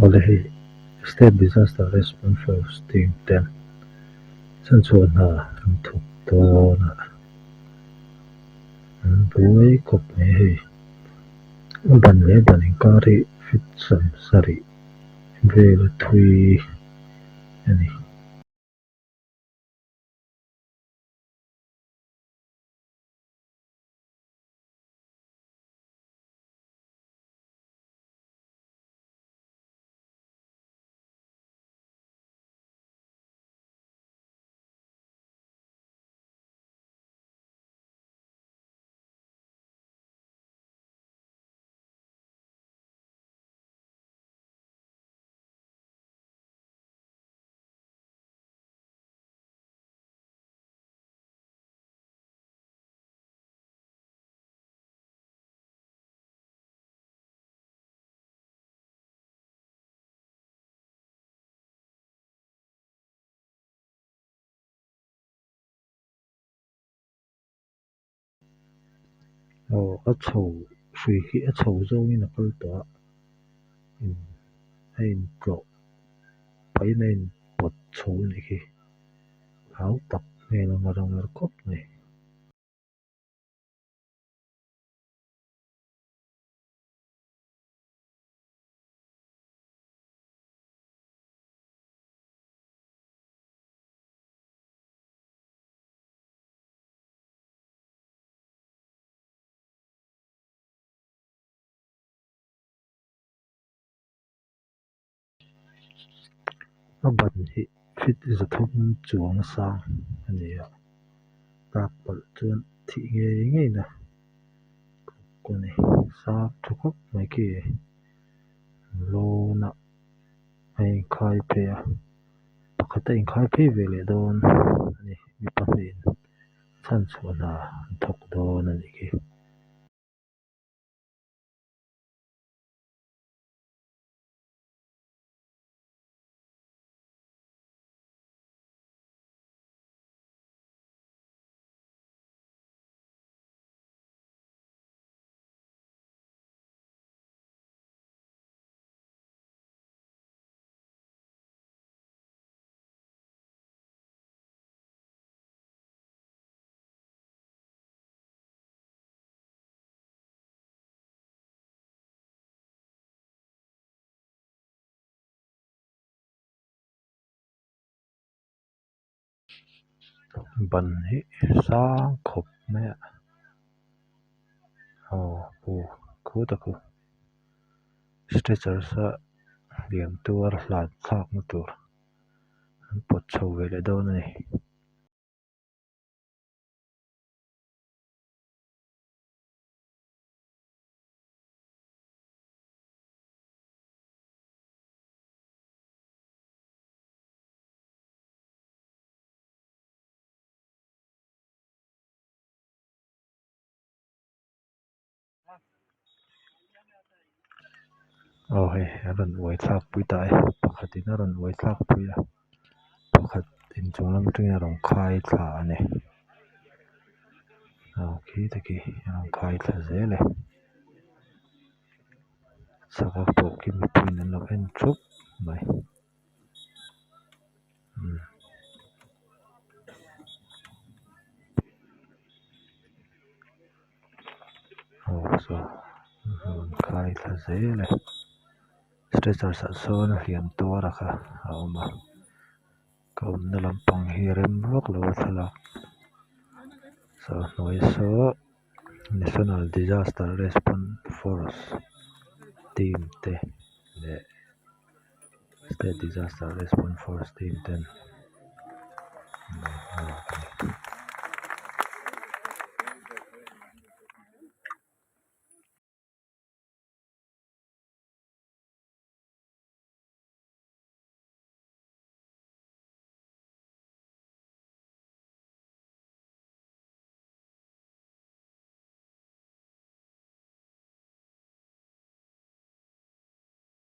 ole hi State Disaster Response Force Team 10 chan chuan ha ram thuk tawna buai khop mai hi ban le ban in kari fit sam sari vel thui ani a chho hrui khi a chho zawngin a kal tawh in a in tlawh paina in pot chho ni khi hau tak hmel a ngarangar khawp mai a ban hi fit zathum chuang sang ani a tak pal chuan thih ngei na kawni sak tha khawp mai khi lawna a in khai phei a pakhat a in khai phei ve leh dawn ani mi pahnih in chan chuan ha an thawk dawn ani khi ban hi sang khawp mai a khu taku stretcher sa liam tur hlan thlak na tur an pot chho ve leh dawn ani hei a rawn uai thlak pui ta e pakhatin a rawn uai thlak pui a pakhat inchung lam atangin a rawn khai thla ani khi taki a rawn khai thla zel e saka pawh khi mipuiin an lo en thup mai saw a rawn khai thla zel e stretcher sah sawn hliam tuara kha a awm a ka awmna lampang hi a rem vak lo a thlalak so hnuai saw National Disaster Response Force Team te leh State Disaster Response Force Team 10